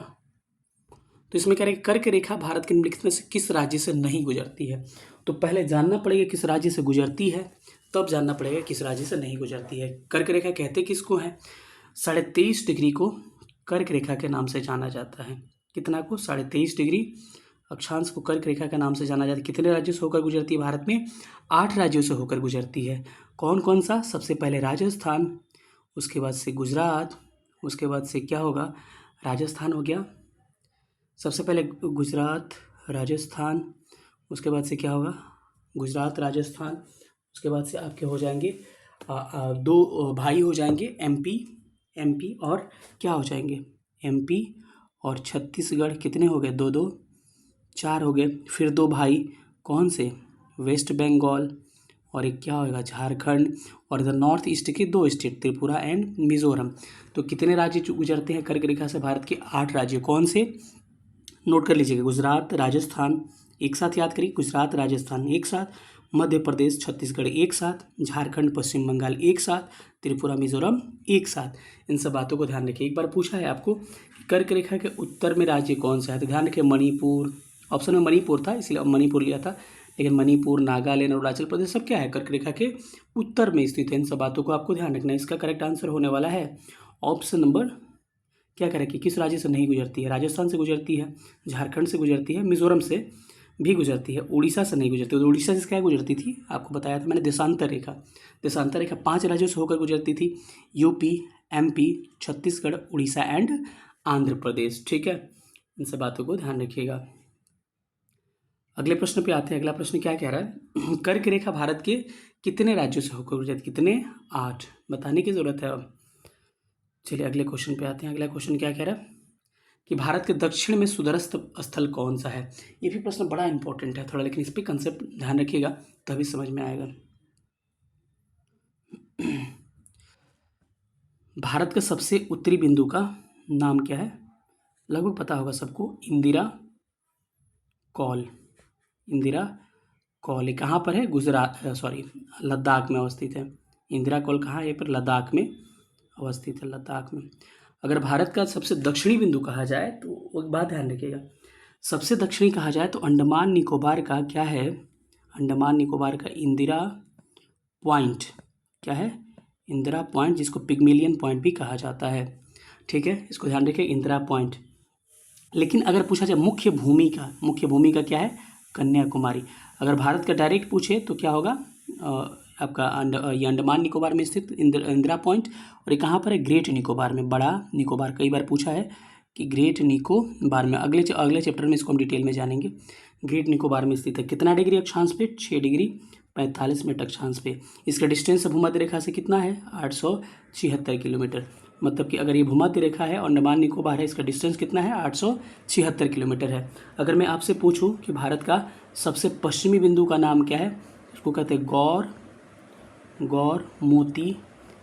तो इसमें कह रहे हैं कर्क रेखा भारत के निम्नलिखित में से किस राज्य से नहीं गुजरती है? तो पहले जानना पड़ेगा किस राज्य से गुजरती है, तब जानना पड़ेगा किस राज्य से नहीं गुजरती है। कर्क रेखा कहते किसको है? 23.5 डिग्री को कर्क रेखा के नाम से जाना जाता है। कितना को? 23.5 डिग्री अक्षांश को कर्क रेखा के नाम से जाना जाता है। कितने राज्यों से होकर गुजरती है? भारत में 8 राज्यों से होकर गुजरती है। कौन कौन सा? सबसे पहले राजस्थान, उसके बाद से गुजरात, उसके बाद से क्या होगा? राजस्थान हो गया। सबसे पहले गुजरात, राजस्थान, उसके बाद से क्या होगा? गुजरात, राजस्थान, उसके बाद से आपके हो जाएंगे 2 भाई हो जाएंगे एमपी और क्या हो जाएंगे? एमपी और छत्तीसगढ़। कितने हो गए? 2 2, 4 हो गए। फिर 2 भाई कौन से? वेस्ट बंगाल, और एक क्या होगा? झारखंड। और इधर नॉर्थ ईस्ट के 2 स्टेट त्रिपुरा एंड मिजोरम। तो कितने राज्य गुजरते हैं कर्क रेखा से? भारत के 8 राज्य। कौन से? नोट कर लीजिएगा। गुजरात, राजस्थान एक साथ याद करिए, गुजरात राजस्थान एक साथ, मध्य प्रदेश छत्तीसगढ़ एक साथ, झारखंड पश्चिम बंगाल एक साथ, त्रिपुरा मिजोरम एक साथ। इन सब बातों को ध्यान रखिए। एक बार पूछा है आपको कर्क रेखा के उत्तर में राज्य कौन सा है, तो ध्यान रखिए मणिपुर। ऑप्शन में मणिपुर था इसलिए मणिपुर लिया था, लेकिन मणिपुर, नागालैंड, अरुणाचल प्रदेश सब क्या है? कर्क रेखा के उत्तर में स्थित है। इन सब बातों को आपको ध्यान रखना है। इसका करेक्ट आंसर होने वाला है ऑप्शन नंबर क्या करें कि किस राज्य से नहीं गुजरती है? राजस्थान से गुजरती है, झारखंड से गुजरती है, मिजोरम से भी गुजरती है, उड़ीसा से नहीं गुजरती। तो उड़ीसा से क्या गुजरती थी, आपको बताया था मैंने, देशांतर रेखा। देशांतर रेखा 5 राज्यों से होकर गुजरती थी, UP, MP, Chhattisgarh, Orissa and Andhra Pradesh. ठीक है, इन सब बातों को ध्यान रखिएगा। अगले प्रश्न पे आते हैं। अगला प्रश्न क्या कह रहा है, कर्क रेखा भारत के कितने राज्यों से होकर गुजरती, कितने, 8, बताने की जरूरत है अब। चलिए अगले क्वेश्चन पे आते हैं। अगला क्वेश्चन क्या कह रहा है कि भारत के दक्षिण में सुदूरस्थ स्थल कौन सा है। ये भी प्रश्न बड़ा इंपॉर्टेंट है थोड़ा, लेकिन इस पर कंसेप्ट ध्यान रखिएगा तभी समझ में आएगा। भारत का सबसे उत्तरी बिंदु का नाम क्या है, लगभग पता होगा सबको, इंदिरा कॉल। इंदिरा कॉल कहाँ पर है, गुजरात, सॉरी लद्दाख में अवस्थित है। इंदिरा कॉल कहाँ है, ये पर लद्दाख में अवस्थित है, लद्दाख में। अगर भारत का सबसे दक्षिणी बिंदु कहा जाए तो एक बात ध्यान रखिएगा, सबसे दक्षिणी कहा जाए तो अंडमान निकोबार का क्या है, अंडमान निकोबार का इंदिरा पॉइंट, क्या है, इंदिरा पॉइंट, जिसको पिग्मेलियन पॉइंट भी कहा जाता है। ठीक है, इसको ध्यान रखिए, इंदिरा पॉइंट। लेकिन अगर पूछा जाए मुख्य भूमि का, मुख्य भूमि का क्या है, कन्याकुमारी। अगर भारत का डायरेक्ट पूछे तो क्या होगा, आपका ये अंडमान निकोबार में स्थित इंदिरा पॉइंट, और ये कहाँ पर है, ग्रेट निकोबार में, बड़ा निकोबार। कई बार पूछा है कि ग्रेट निकोबार में, अगले चैप्टर में इसको हम डिटेल में जानेंगे। ग्रेट निकोबार में स्थित है, कितना डिग्री अक्षांश पे, 6 डिग्री 45 मिनट अक्षांश पे। इसका डिस्टेंस भूमध्य रेखा से कितना है, 876 किलोमीटर। मतलब कि अगर ये भूमध्य रेखा है और अंडमान निकोबार है, इसका डिस्टेंस कितना है, 876 किलोमीटर है। अगर मैं आपसे पूछूं कि भारत का सबसे पश्चिमी बिंदु का नाम क्या है, इसको कहते हैं गौर मोती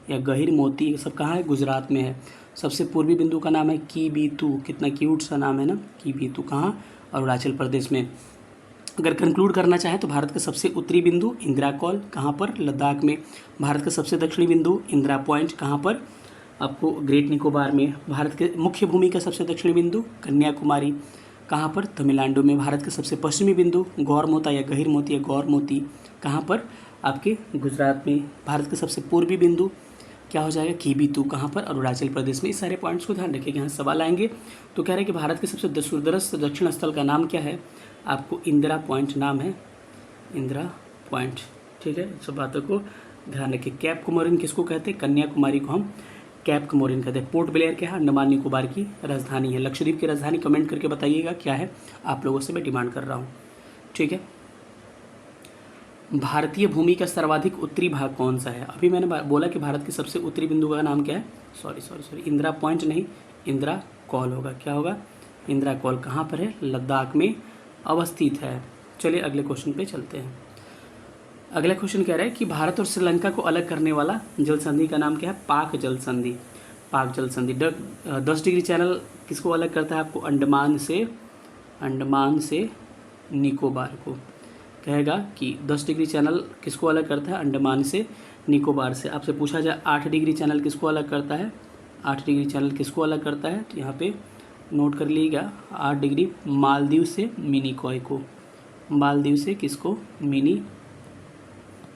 या गहिर मोती, ये सब कहाँ है, गुजरात में है। सबसे पूर्वी बिंदु का नाम है कीबीतू, कितना क्यूट सा नाम है ना, कीबीतू, कहाँ, अरुणाचल प्रदेश में। अगर कंक्लूड करना चाहे तो भारत का सबसे उत्तरी बिंदु इंदिरा कॉल, कहाँ पर, लद्दाख में। भारत का सबसे दक्षिणी बिंदु इंदिरा पॉइंट, कहाँ पर, आपको ग्रेट निकोबार में। भारत के मुख्य भूमि का सबसे दक्षिणी बिंदु कन्याकुमारी, कहाँ पर, तमिलनाडु में। भारत का सबसे पश्चिमी बिंदु गौर मोता या गहिर मोती या गौर मोती, कहाँ पर, आपके गुजरात में। भारत का सबसे पूर्वी बिंदु क्या हो जाएगा, कीबीतू, कहाँ पर, अरुणाचल प्रदेश में। इस सारे पॉइंट्स को ध्यान रखिएगा, यहाँ सवाल आएंगे। तो कह रहे हैं कि भारत के सबसे दूरस्थ दक्षिण स्थल का नाम क्या है, आपको इंदिरा पॉइंट नाम है, इंदिरा पॉइंट। ठीक है, सब बातों को ध्यान रखिए। कैप कोमोरिन किसको कहते हैं, कन्याकुमारी को हम कैप कोमोरिन कहते हैं। पोर्ट ब्लेयर क्या है, अंडमान निकोबार की राजधानी है। लक्षद्वीप की राजधानी कमेंट करके बताइएगा क्या है, आप लोगों से मैं डिमांड कर रहा हूँ। ठीक है, भारतीय भूमि का सर्वाधिक उत्तरी भाग कौन सा है। अभी मैंने बोला कि भारत के सबसे उत्तरी बिंदु का नाम क्या है, सॉरी इंदिरा पॉइंट नहीं, इंदिरा कॉल होगा। क्या होगा, इंदिरा कॉल कहाँ पर है, लद्दाख में अवस्थित है। चलिए अगले क्वेश्चन पे चलते हैं। अगला क्वेश्चन कह रहा है कि भारत और श्रीलंका को अलग करने वाला जल संधि का नाम क्या है, पाक जल संधि। पाक जल संधि 10 डिग्री चैनल किसको अलग करता है, आपको अंडमान से निकोबार को। कहेगा कि 10 डिग्री चैनल किसको अलग करता है, अंडमान से निकोबार से। आपसे पूछा जाए 8 डिग्री चैनल किसको अलग करता है, 8 डिग्री चैनल किसको अलग करता है, तो यहाँ पे नोट कर लीजिएगा, 8 डिग्री मालदीव से मिनिकॉय को, मालदीव से किसको,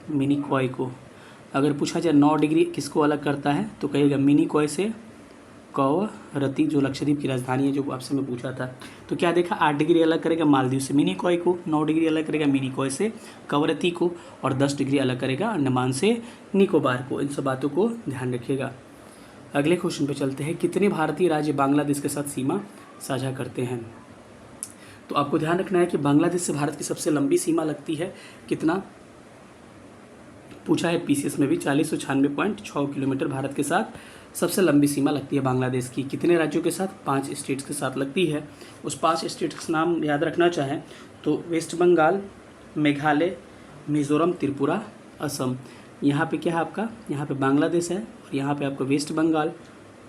मिनिकॉय को। अगर पूछा जाए 9 डिग्री किसको अलग करता है, तो कहेगा मिनिकॉय से कवरत्ती, जो लक्षद्वीप की राजधानी है, जो आपसे मैं पूछा था। तो क्या देखा, 8 डिग्री अलग करेगा मालदीव से मिनिकॉय को, 9 डिग्री अलग करेगा मिनिकॉय से कवरत्ती को, और 10 डिग्री अलग करेगा अंडमान से निकोबार को। इन सब बातों को ध्यान रखिएगा। अगले क्वेश्चन पे चलते हैं। कितने भारतीय राज्य बांग्लादेश के साथ सीमा साझा करते हैं। तो आपको ध्यान रखना है कि बांग्लादेश से भारत की सबसे लंबी सीमा लगती है, कितना पूछा है पीसीएस में भी, 4096.6 किलोमीटर भारत के साथ सबसे लंबी सीमा लगती है बांग्लादेश की। कितने राज्यों के साथ, 5 स्टेट्स के साथ लगती है। उस 5 स्टेट्स का नाम याद रखना चाहें तो वेस्ट बंगाल, मेघालय, मिजोरम, त्रिपुरा, असम। यहाँ पे क्या है आपका, यहाँ पे बांग्लादेश है, और यहाँ पे आपका वेस्ट बंगाल,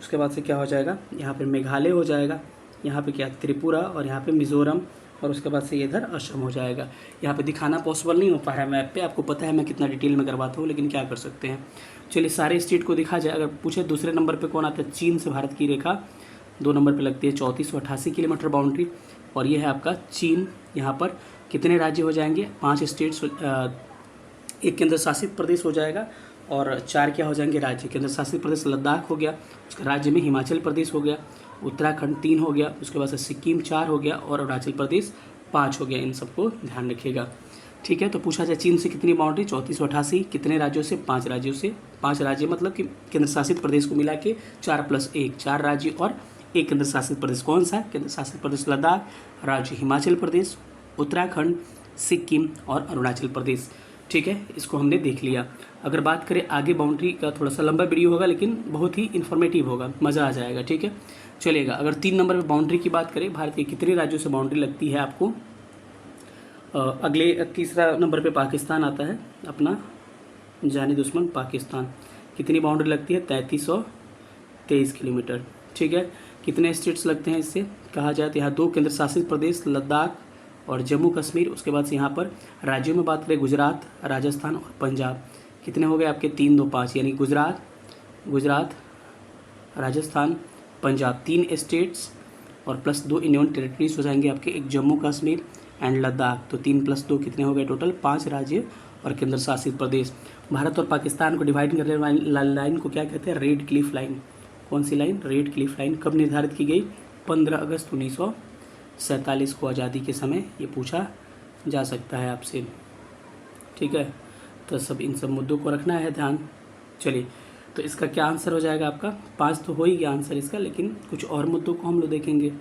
उसके बाद से क्या हो जाएगा, यहाँ पे मेघालय हो जाएगा, यहाँ पे क्या त्रिपुरा, और यहाँ पे मिजोरम, और उसके बाद से इधर असम हो जाएगा। यहाँ पे दिखाना पॉसिबल नहीं हो पा रहा है मैप पे, आपको पता है मैं कितना डिटेल में करवाता हूँ, लेकिन क्या कर सकते हैं। चलिए सारे स्टेट को दिखा जाए। अगर पूछे दूसरे नंबर पे कौन आता है, चीन से भारत की रेखा 2 नंबर पे लगती है, 3488 किलोमीटर बाउंड्री, और ये है आपका चीन। यहाँ पर कितने राज्य हो जाएंगे, 5 स्टेट्स, 1 केंद्र शासित प्रदेश हो जाएगा, और 4 क्या हो जाएंगे राज्य। केंद्र शासित प्रदेश लद्दाख हो गया, उसके राज्य में हिमाचल प्रदेश हो गया, उत्तराखंड 3 हो गया, उसके बाद से सिक्किम 4 हो गया, और अरुणाचल प्रदेश 5 हो गया, इन सबको ध्यान रखिएगा। ठीक है, तो पूछा जाए चीन से कितनी बाउंड्री, 3488, कितने राज्यों से, 5 राज्यों से। 5 राज्य मतलब कि केंद्र शासित प्रदेश को मिला के 4+1, 4 राज्य और एक केंद्र शासित प्रदेश। कौन सा? केंद्र शासित प्रदेश लद्दाख, राज्य हिमाचल प्रदेश, उत्तराखंड, सिक्किम और अरुणाचल प्रदेश। ठीक है, इसको हमने देख लिया। अगर बात करें आगे बाउंड्री का, थोड़ा सा लंबा वीडियो होगा लेकिन बहुत ही इन्फॉर्मेटिव होगा, मज़ा आ जाएगा। ठीक है, चलेगा। अगर 3 नंबर पर बाउंड्री की बात करें, भारत के कितने राज्यों से बाउंड्री लगती है आपको? अगले तीसरा नंबर पे पाकिस्तान आता है, अपना जानी दुश्मन पाकिस्तान। कितनी बाउंड्री लगती है? 3323 किलोमीटर। ठीक है, कितने स्टेट्स लगते हैं इससे कहा जाए तो यहाँ 2 केंद्र शासित प्रदेश, लद्दाख और जम्मू कश्मीर। उसके बाद से यहाँ पर राज्यों में बात करें, गुजरात, राजस्थान और पंजाब। कितने हो गए आपके? 3, 2, 5, यानी गुजरात, राजस्थान, पंजाब, 3 स्टेट्स और +2 यूनियन टेरिटरीज हो जाएंगे आपके, एक जम्मू कश्मीर एंड लद्दाख। तो 3 + 2 कितने हो गए टोटल? 5 राज्य और केंद्र शासित प्रदेश। भारत और पाकिस्तान को डिवाइड करने वाली लाइन को क्या कहते हैं? Red Cliff line. कौन सी लाइन? Red Cliff line. कब निर्धारित की गई? 15 अगस्त 1947 को, आज़ादी के समय। ये पूछा जा सकता है आपसे। ठीक है, तो इन सब मुद्दों को रखना है ध्यान। चलिए, तो इसका क्या आंसर हो जाएगा आपका? 5 तो हो ही गया आंसर इसका, लेकिन कुछ और मुद्दों को हम लोग देखेंगे।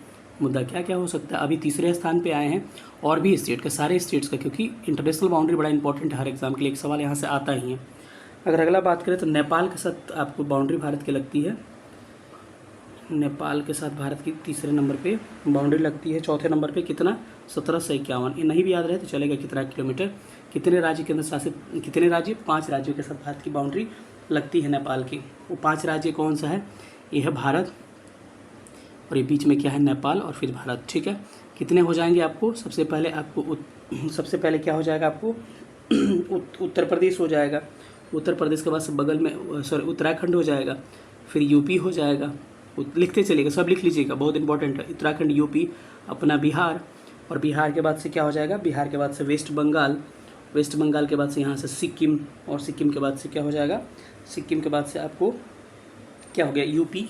मुद्दा क्या क्या हो सकता है? अभी तीसरे स्थान पे आए हैं, और भी स्टेट का, सारे स्टेट्स का, क्योंकि इंटरनेशनल बाउंड्री बड़ा इंपॉर्टेंट है हर एग्जाम के लिए, एक सवाल यहाँ से आता ही है। अगर अगला बात करें तो नेपाल के साथ आपको बाउंड्री भारत की लगती है। नेपाल के साथ भारत की तीसरे नंबर पे बाउंड्री लगती है। चौथे नंबर पे कितना? 1751। ये नहीं भी याद रहे तो चलेगा, कितना किलोमीटर। कितने राज्य केंद्र शासित, कितने राज्य? 5 राज्यों के साथ भारत की बाउंड्री लगती है नेपाल की। वो 5 राज्य कौन सा है? ये है भारत, और ये बीच में क्या है? नेपाल और फिर भारत। ठीक है, कितने हो जाएंगे आपको? सबसे पहले क्या हो जाएगा आपको? उत्तर प्रदेश हो जाएगा। उत्तर प्रदेश के बाद से बगल में उत्तराखंड हो जाएगा, फिर यूपी हो जाएगा। लिखते चलिएगा, सब लिख लीजिएगा, बहुत इंपॉर्टेंट है। उत्तराखंड, यूपी, अपना बिहार, और बिहार के बाद से क्या हो जाएगा? बिहार के बाद से वेस्ट बंगाल, वेस्ट बंगाल के बाद से यहाँ से सिक्किम, और सिक्किम के बाद से क्या हो जाएगा? सिक्किम के बाद से आपको क्या हो गया? यूपी,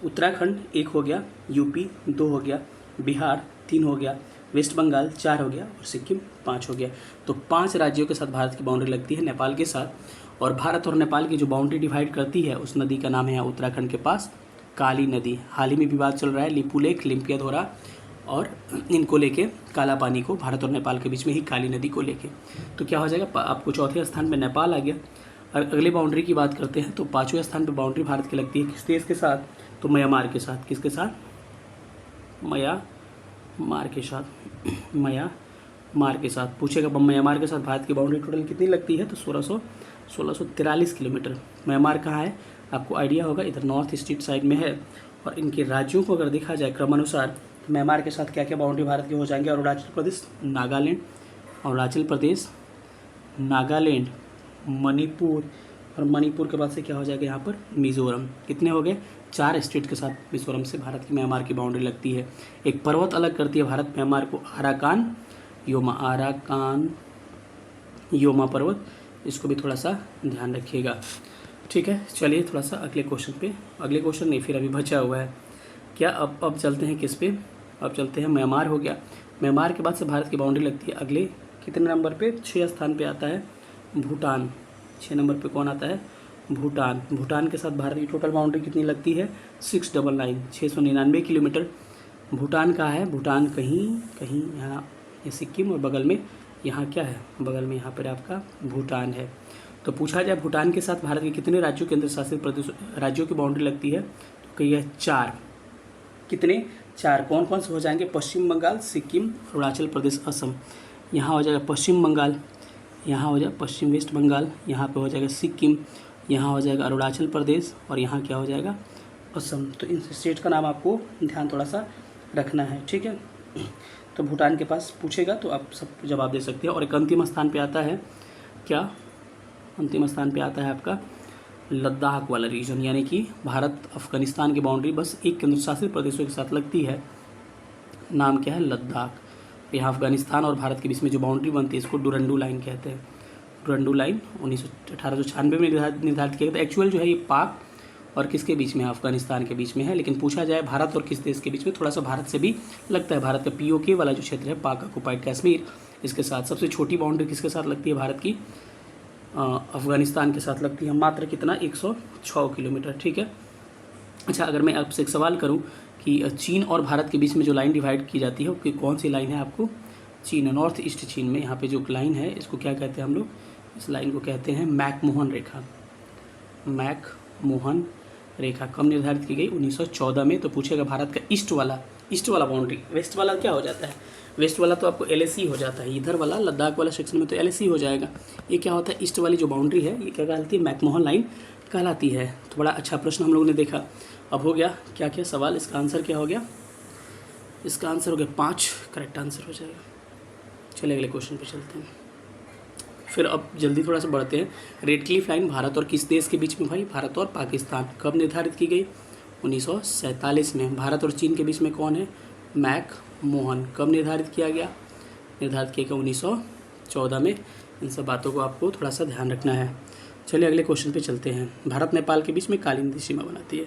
उत्तराखंड 1 हो गया, यूपी 2 हो गया, बिहार 3 हो गया, वेस्ट बंगाल 4 हो गया और सिक्किम 5 हो गया। तो 5 राज्यों के साथ भारत की बाउंड्री लगती है नेपाल के साथ। और भारत और नेपाल की जो बाउंड्री डिवाइड करती है, उस नदी का नाम है यहाँ उत्तराखंड के पास काली नदी। हाल ही में विवाद चल रहा है लिपू लेक, लिम्पियाधोरा और इनको लेके, काला पानी को, भारत और नेपाल के बीच में ही काली नदी को लेके। तो क्या हो जाएगा? आपको चौथे स्थान पर नेपाल आ गया। और अगले बाउंड्री की बात करते हैं तो 5वें स्थान पर बाउंड्री भारत की लगती है किस देश के साथ? तो म्यांमार के साथ। किसके साथ? म्यांमार के साथ। म्यांमार के साथ पूछेगा, म्यांमार के साथ भारत की बाउंड्री टोटल कितनी लगती है? तो 1643 किलोमीटर। म्यांमार कहाँ है? आपको आइडिया होगा, इधर नॉर्थ ईस्ट साइड में है। और इनके राज्यों को अगर देखा जाए क्रमानुसार, तो म्यांमार के साथ क्या क्या बाउंड्री भारत के हो जाएंगे? अरुणाचल प्रदेश, नागालैंड, अरुणाचल प्रदेश, नागालैंड, मणिपुर, और मणिपुर के बाद से क्या हो जाएगा यहाँ पर? मिजोरम। कितने हो गए? 4 स्टेट के साथ मिजोरम से भारत की म्यांमार की बाउंड्री लगती है। एक पर्वत अलग करती है भारत म्यांमार को, आराकान योमा पर्वत। इसको भी थोड़ा सा ध्यान रखिएगा। ठीक है, चलिए थोड़ा सा अगले क्वेश्चन पे, अगले क्वेश्चन नहीं, फिर अभी बचा हुआ है क्या? अब चलते हैं किस पे? अब चलते हैं, म्यांमार हो गया। म्यांमार के बाद से भारत की बाउंड्री लगती है अगले कितने नंबर पे? 6 स्थान पे आता है भूटान। 6 नंबर पे कौन आता है? भूटान। भूटान के साथ भारत की टोटल बाउंड्री कितनी लगती है? 699 किलोमीटर। भूटान कहाँ है? भूटान कहीं यहाँ, ये सिक्किम, और बगल में यहाँ क्या है? बगल में यहाँ पर आपका भूटान है। तो पूछा जाए भूटान के साथ भारत के कितने राज्यों केंद्र शासित प्रदेश राज्यों की बाउंड्री लगती है? तो कही है 4। कितने? 4। कौन कौन से हो जाएंगे? पश्चिम बंगाल, सिक्किम, अरुणाचल प्रदेश, असम। यहाँ हो जाएगा पश्चिम बंगाल, यहाँ हो जाएगा पश्चिम वेस्ट बंगाल, यहाँ पे हो जाएगा सिक्किम, यहाँ हो जाएगा अरुणाचल प्रदेश, और यहाँ क्या हो जाएगा? असम। तो इन स्टेट का नाम आपको ध्यान थोड़ा सा रखना है। ठीक है, तो भूटान के पास पूछेगा तो आप सब जवाब दे सकते हैं। और एक अंतिम स्थान पे आता है क्या? अंतिम स्थान पे आता है आपका लद्दाख वाला रीजन, यानी कि भारत अफगानिस्तान की बाउंड्री बस एक केंद्र शासित प्रदेशों के साथ लगती है। नाम क्या है? लद्दाख। यहाँ अफगानिस्तान और भारत के बीच में जो बाउंड्री बनती है इसको डुरंडू लाइन कहते हैं। डुरंडू लाइन 1896 में निर्धारित किया गया था। एक्चुअल जो है ये पाक और किसके बीच में है, अफगानिस्तान के बीच में है। लेकिन पूछा जाए भारत और किस देश के बीच में, थोड़ा सा भारत से भी लगता है। भारत का POK वाला जो क्षेत्र है, पाक ऑक्युपाइड कश्मीर, इसके साथ सबसे छोटी बाउंड्री किसके साथ लगती है भारत की, अफगानिस्तान के साथ लगती है। मात्र कितना, 106 किलोमीटर। ठीक है। अच्छा, अगर मैं आपसे एक सवाल करूं कि चीन और भारत के बीच में जो लाइन डिवाइड की जाती है वो कौन सी लाइन है, आपको चीन, नॉर्थ ईस्ट चीन में यहाँ पे जो लाइन है इसको क्या कहते हैं हम लोग, इस लाइन को कहते हैं मैकमोहन रेखा। मैकमोहन रेखा कब निर्धारित की गई, 1914 में। तो पूछेगा भारत का ईस्ट वाला बाउंड्री, वेस्ट वाला क्या हो जाता है, वेस्ट वाला तो आपको LAC हो जाता है, इधर वाला लद्दाख वाला सेक्शन में तो LAC हो जाएगा। ये क्या होता है, ईस्ट वाली जो बाउंड्री है ये क्या कहलाती है, मैकमोहन लाइन कहलाती है। तो बड़ा अच्छा प्रश्न हम लोगों ने देखा। अब हो गया क्या क्या सवाल, इसका आंसर क्या हो गया, इसका आंसर हो गया 5 करेक्ट आंसर हो जाएगा। चलिए अगले क्वेश्चन पे चलते हैं। फिर अब जल्दी थोड़ा सा बढ़ते हैं। रेड क्लिफ लाइन भारत और किस देश के बीच में भाई, भारत और पाकिस्तान, कब निर्धारित की गई, 1947 में। भारत और चीन के बीच में कौन है, मैकमोहन, कब निर्धारित किया गया, निर्धारित किया गया 1914 में। इन सब बातों को आपको थोड़ा सा ध्यान रखना है। चलिए अगले क्वेश्चन पे चलते हैं। भारत नेपाल के बीच में काली नदी सीमा बनाती है।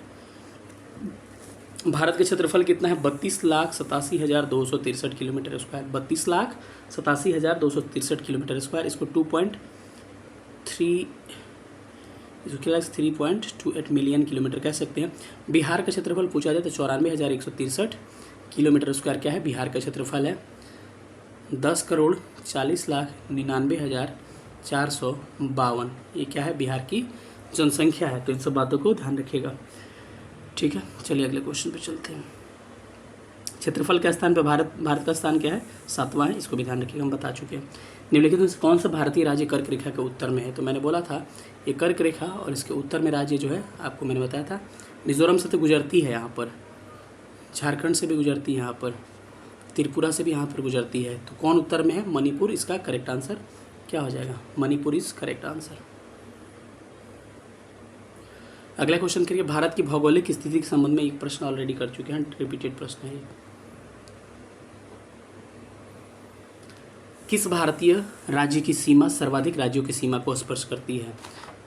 भारत का क्षेत्रफल कितना है, 32,87,263 किलोमीटर स्क्वायर, 32,87,263 किलोमीटर स्क्वायर। इसको 3.28 मिलियन किलोमीटर कह सकते हैं। बिहार का क्षेत्रफल पूछा जाए तो 94,163 किलोमीटर स्क्वायर क्या है, बिहार का क्षेत्रफल है। 10,40,99,452 ये क्या है, बिहार की जनसंख्या है। तो इन सब बातों को ध्यान रखिएगा। ठीक है, चलिए अगले क्वेश्चन पे चलते हैं। क्षेत्रफल के स्थान पे भारत का स्थान क्या है, 7वां है, इसको भी ध्यान रखिएगा, हम बता चुके हैं। निम्नलिखित में से कौन सा भारतीय राज्य कर्क रेखा के उत्तर में है, तो मैंने बोला था ये कर्क रेखा और इसके उत्तर में राज्य जो है आपको मैंने बताया था, मिजोरम से तो गुजरती है यहाँ पर, झारखंड से भी गुजरती है यहाँ पर, त्रिपुरा से भी यहाँ पर गुजरती है। तो कौन उत्तर में है, मणिपुर, इसका करेक्ट आंसर क्या हो जाएगा, मणिपुर इज करेक्ट आंसर। अगला क्वेश्चन करिए। भारत की भौगोलिक स्थिति के संबंध में एक प्रश्न ऑलरेडी कर चुके हैं, रिपीटेड प्रश्न है। किस भारतीय राज्य की सीमा सर्वाधिक राज्यों की सीमा को स्पर्श करती है,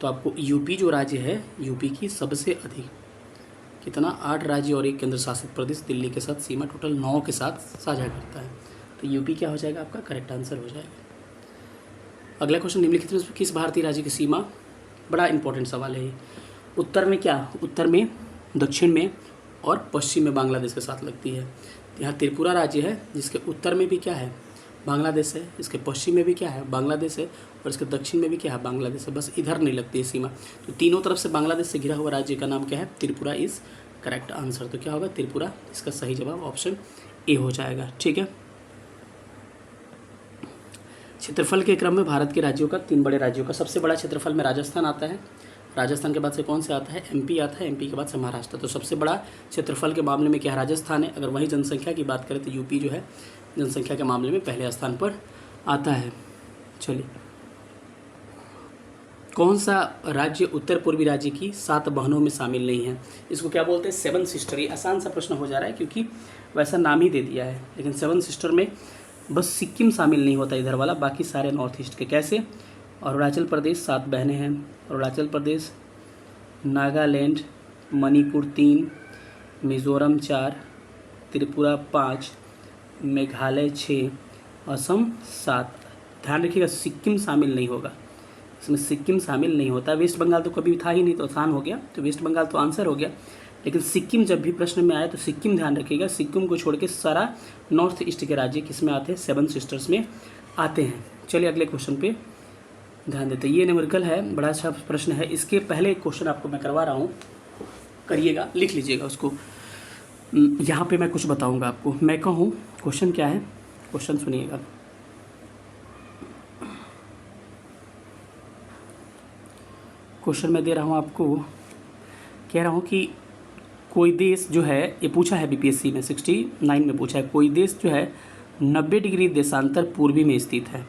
तो आपको यूपी जो राज्य है, यूपी की सबसे अधिक कितना, 8 राज्य और 1 केंद्र शासित प्रदेश दिल्ली के साथ सीमा टोटल 9 के साथ साझा करता है। तो यूपी क्या हो जाएगा, आपका करेक्ट आंसर हो जाएगा। अगला क्वेश्चन, निम्नलिखित में किस भारतीय राज्य की सीमा, बड़ा इंपॉर्टेंट सवाल है ये, उत्तर में क्या, उत्तर में, दक्षिण में और पश्चिम में बांग्लादेश के साथ लगती है। यहाँ त्रिपुरा राज्य है जिसके उत्तर में भी क्या है, बांग्लादेश है, इसके पश्चिम में भी क्या है, बांग्लादेश है, और इसके दक्षिण में भी क्या है, बांग्लादेश है। बस इधर नहीं लगती है सीमा। तो तीनों तरफ से बांग्लादेश से घिरा हुआ राज्य का नाम क्या है, त्रिपुरा इज करेक्ट आंसर। तो क्या होगा, त्रिपुरा, इसका सही जवाब ऑप्शन ए हो जाएगा। ठीक है। क्षेत्रफल के क्रम में भारत के राज्यों का, 3 बड़े राज्यों का सबसे बड़ा क्षेत्रफल में राजस्थान आता है, राजस्थान के बाद से कौन से आता है, MP आता है, MP के बाद से महाराष्ट्र। तो सबसे बड़ा क्षेत्रफल के मामले में क्या है, राजस्थान है। अगर वही जनसंख्या की बात करें तो यूपी जो है जनसंख्या के मामले में पहले स्थान पर आता है। चलिए, कौन सा राज्य उत्तर पूर्वी राज्य की 7 बहनों में शामिल नहीं है, इसको क्या बोलते हैं, 7 सिस्टर। ये आसान सा प्रश्न हो जा रहा है क्योंकि वैसा नाम ही दे दिया है, लेकिन 7 सिस्टर में बस सिक्किम शामिल नहीं होता इधर वाला, बाकी सारे नॉर्थ ईस्ट के। कैसे, अरुणाचल प्रदेश 7 बहनें हैं, अरुणाचल प्रदेश, नागालैंड, मणिपुर 3, मिज़ोरम 4, त्रिपुरा 5, मेघालय 6, असम 7। ध्यान रखिएगा सिक्किम शामिल नहीं होगा, इसमें सिक्किम शामिल नहीं होता। वेस्ट बंगाल तो कभी था ही नहीं, तो आसान हो गया, तो वेस्ट बंगाल तो आंसर हो गया। लेकिन सिक्किम जब भी प्रश्न में आए तो सिक्किम ध्यान रखिएगा, सिक्किम को छोड़ के सारा नॉर्थ ईस्ट के राज्य किस में आते हैं, 7 सिस्टर्स में आते हैं। चलिए अगले क्वेश्चन पे ध्यान देते हैं। ये न्यूमेरिकल है, बड़ा अच्छा प्रश्न है। इसके पहले एक क्वेश्चन आपको मैं करवा रहा हूँ, करिएगा, लिख लीजिएगा उसको। यहाँ पे मैं कुछ बताऊँगा आपको, मैं कहूँ क्वेश्चन क्या है, क्वेश्चन सुनिएगा। क्वेश्चन मैं दे रहा हूँ आपको, कह रहा हूँ कि कोई देश जो है, ये पूछा है BPSC में 69 में पूछा है, कोई देश जो है 90 डिग्री देशांतर पूर्वी में स्थित है,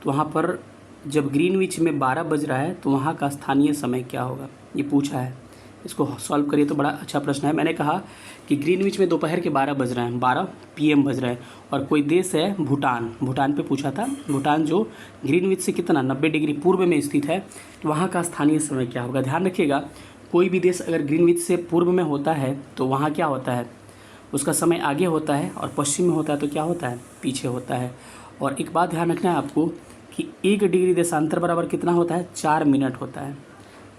तो वहाँ पर जब ग्रीनविच में 12 बज रहा है तो वहाँ का स्थानीय समय क्या होगा, ये पूछा है। इसको सॉल्व करिए तो बड़ा अच्छा प्रश्न है। मैंने कहा कि ग्रीनविच में दोपहर के 12 बज रहे हैं, 12 PM बज रहे हैं, और कोई देश है भूटान, भूटान पे पूछा था, भूटान जो ग्रीनविच से कितना 90 डिग्री पूर्व में स्थित है, तो वहाँ का स्थानीय समय क्या होगा। ध्यान रखिएगा कोई भी देश अगर ग्रीनविच से पूर्व में होता है तो वहाँ क्या होता है, उसका समय आगे होता है, और पश्चिम में होता है तो क्या होता है, पीछे होता है। और एक बात ध्यान रखना है आपको कि 1 डिग्री देशांतर बराबर कितना होता है, 4 मिनट होता है।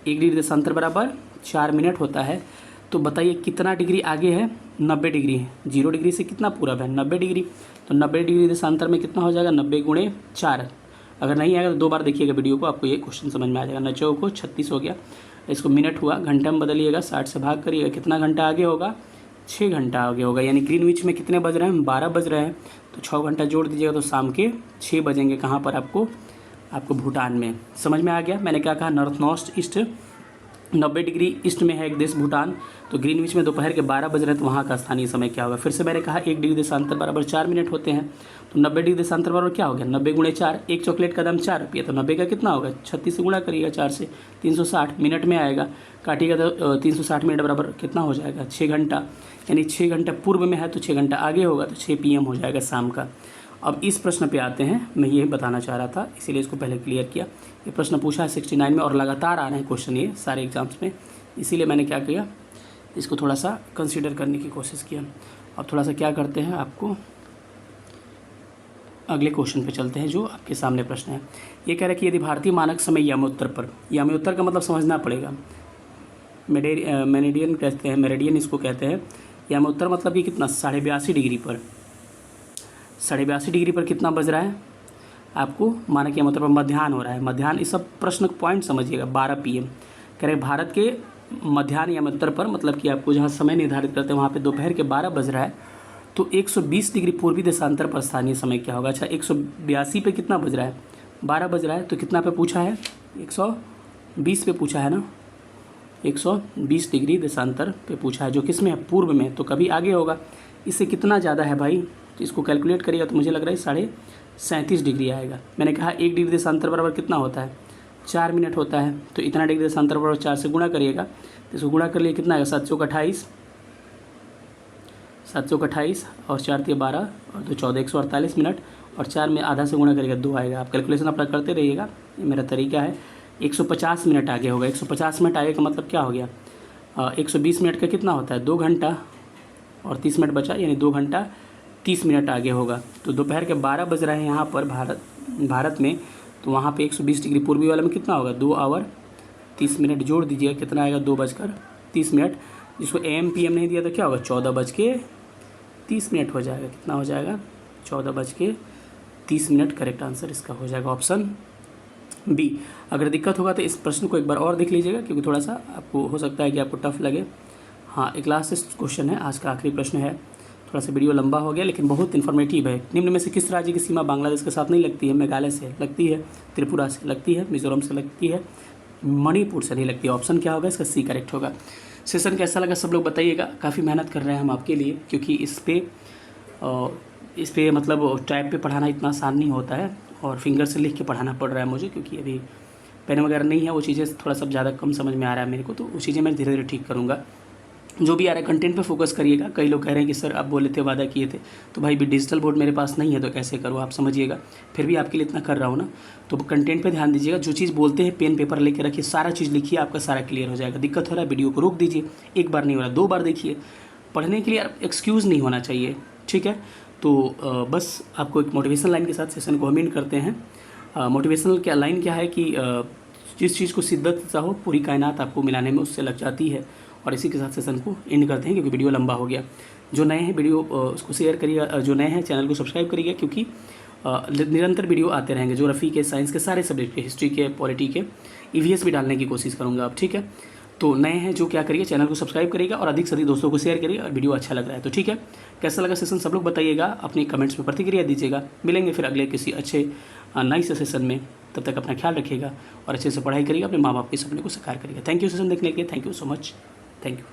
1 डिग्री देशांतर बराबर 4 मिनट होता है। तो बताइए कितना डिग्री आगे है, 90 डिग्री है। 0 डिग्री से कितना पूरब है, 90 डिग्री। तो 90 डिग्री देशांतर में कितना हो जाएगा, 90 गुणे 4। अगर नहीं आएगा तो 2 बार देखिएगा वीडियो को, आपको ये क्वेश्चन समझ में आ जाएगा। 9 को 36 हो गया, इसको मिनट हुआ, घंटे में बदलिएगा, 60 से भाग करिएगा, कितना घंटा आगे होगा, 6 घंटा आगे होगा। यानी ग्रीनविच में कितने बज रहे हैं, 12 बज रहे हैं। तो 6 घंटा जोड़ दीजिएगा तो शाम के 6 बजेंगे। कहाँ पर, आपको भूटान में। समझ में आ गया मैंने क्या कहा, north north east 90 degree east में है एक देश भूटान। तो ग्रीनविच में दोपहर के 12 बज रहे हैं, तो वहाँ का स्थानीय समय क्या होगा। फिर से मैंने कहा 1 डिग्री देशांतर बराबर 4 मिनट होते हैं। तो 90 डिग्री देशांतर बराबर क्या हो गया, 90 गुणे 4। एक चॉकलेट का दाम 4 रुपये, तो 90 का कितना होगा, 36 से गुणा करिएगा 4 से, 360 मिनट में आएगा। काटिएगा तो 360 मिनट बराबर कितना हो जाएगा, 6 घंटा। यानी 6 घंटा पूर्व में है तो 6 घंटा आगे होगा, तो 6 PM हो जाएगा शाम का। अब इस प्रश्न पे आते हैं, मैं ये बताना चाह रहा था इसीलिए इसको पहले क्लियर किया। ये प्रश्न पूछा है 69 में, और लगातार आ रहे हैं क्वेश्चन ये सारे एग्जाम्स में, इसीलिए मैंने क्या किया, इसको थोड़ा सा कंसीडर करने की कोशिश किया। अब थोड़ा सा क्या करते हैं, आपको अगले क्वेश्चन पे चलते हैं जो आपके सामने प्रश्न है। ये कह रहा है कि यदि भारतीय मानक समय यामोत्तर पर, यामोत्तर का मतलब समझना पड़ेगा, मेरिडियन कहते हैं, मेरिडियन इसको कहते हैं। यामोत्तर मतलब कि कितना, 82.5 डिग्री पर, 82.5 डिग्री पर कितना बज रहा है आपको, मानक यामोत्तर पर मध्याह्न हो रहा है। मध्याह्न, इस सब प्रश्न पॉइंट समझिएगा, 12 PM कह रहे भारत के मध्याह्न यामोत्तर पर, मतलब कि आपको जहाँ समय निर्धारित करते हैं वहाँ पे दोपहर के 12 बज रहा है। तो 120 डिग्री पूर्वी देशांतर पर स्थानीय समय क्या होगा। अच्छा 182 पे कितना बज रहा है, 12 बज रहा है। तो कितना पे पूछा है, 120 पे पूछा है ना, 120 डिग्री देशांतर पे पूछा है, जो किस में है, पूर्व में, तो कभी आगे होगा। इससे कितना ज़्यादा है भाई, तो इसको कैलकुलेट करिएगा तो मुझे लग रहा है 37.5 डिग्री आएगा। मैंने कहा 1 डिग्री देशांतर बराबर कितना होता है, 4 मिनट होता है। तो इतना डिग्री देशांतर बराबर 4 से गुणा करिएगा, तो इसको गुणा कर लिए कितना आएगा, 7 चौक 28, 7 चौक 28 और 4 तिया 12 और 2 14, 148 मिनट, और 4 में आधा से गुणा करिएगा 2 आएगा। आप कैलकुलेशन अपना करते रहिएगा, ये मेरा तरीका है। 150 मिनट आगे होगा। 150 मिनट आगे का मतलब क्या हो गया, 120 मिनट का कितना होता है, 2 घंटा और 30 मिनट बचा, यानी 2 घंटा 30 मिनट आगे होगा। तो दोपहर के 12 बज रहे हैं यहाँ पर भारत में, तो वहाँ पे 120 डिग्री पूर्वी वाले में कितना होगा, 2 आवर 30 मिनट जोड़ दीजिएगा, कितना आएगा, 2:30 मिनट। जिसको AM PM नहीं दिया तो क्या होगा, 14:30 मिनट हो जाएगा। कितना हो जाएगा, 14:30 मिनट। करेक्ट आंसर इसका हो जाएगा ऑप्शन B। अगर दिक्कत होगा तो इस प्रश्न को एक बार और देख लीजिएगा, क्योंकि थोड़ा सा आपको हो सकता है कि आपको टफ लगे। हाँ, एक लास्ट क्वेश्चन है, आज का आखिरी प्रश्न है। थोड़ा सा वीडियो लंबा हो गया लेकिन बहुत इन्फॉर्मेटिव है। निम्न में से किस राज्य की सीमा बांग्लादेश के साथ नहीं लगती है। मेघालय से लगती है, त्रिपुरा से लगती है, मिजोरम से लगती है, मणिपुर से नहीं लगती है। ऑप्शन क्या होगा इसका, C करेक्ट होगा। सेशन कैसा लगा सब लोग बताइएगा। काफ़ी मेहनत कर रहे हैं हम आपके लिए, क्योंकि इस पे मतलब टाइप पे पढ़ाना इतना आसान नहीं होता है, और फिंगर से लिख के पढ़ाना पड़ रहा है मुझे, क्योंकि अभी पेन वगैरह नहीं है। वो चीज़ें थोड़ा सा ज़्यादा कम समझ में आ रहा है मेरे को, तो वो चीज़ें मैं धीरे धीरे ठीक करूँगा। जो भी आ रहा है कंटेंट पे फोकस करिएगा। कई लोग कह रहे हैं कि सर आप बोले थे, वादा किए थे, तो भाई भी डिजिटल बोर्ड मेरे पास नहीं है तो कैसे करूँ, आप समझिएगा। फिर भी आपके लिए इतना कर रहा हूँ ना, तो कंटेंट पे ध्यान दीजिएगा। जो चीज़ बोलते हैं पेन पेपर लेके रखिए, सारा चीज़ लिखिए, आपका सारा क्लियर हो जाएगा। दिक्कत हो रहा है वीडियो को रोक दीजिए, एक बार नहीं हो रहा 2 बार देखिए। पढ़ने के लिए एक्सक्यूज़ नहीं होना चाहिए, ठीक है। तो बस आपको एक मोटिवेशनल लाइन के साथ सेशन को हम एंड करते हैं। मोटिवेशनल क्या लाइन क्या है कि जिस चीज़ को शिद्दत चाहो पूरी कायनात आपको मिलाने में उससे लग जाती है। और इसी के साथ सेशन को एंड करते हैं, क्योंकि वीडियो लंबा हो गया। जो नए हैं वीडियो उसको शेयर करिएगा, जो नए हैं चैनल को सब्सक्राइब करिएगा, क्योंकि निरंतर वीडियो आते रहेंगे। ज्योग्राफी के, साइंस के, सारे सब्जेक्ट के, हिस्ट्री के, पॉलिटी के, EVS भी डालने की कोशिश करूँगा अब, ठीक है। तो नए हैं जो क्या करिए, चैनल को सब्सक्राइब करिएगा और अधिक से अधिक दोस्तों को शेयर करिए। और वीडियो अच्छा लग रहा है तो ठीक है। कैसा लगा सेशन सब लोग बताइएगा, अपनी कमेंट्स में प्रतिक्रिया दीजिएगा। मिलेंगे फिर अगले किसी अच्छे नाइस सेशन में। तब तक अपना ख्याल रखिएगा और अच्छे से पढ़ाई करिएगा, अपने माँ बाप के सपने को साकार करिएगा। थैंक यू सेशन देखने के लिए, thank you so much, thank you.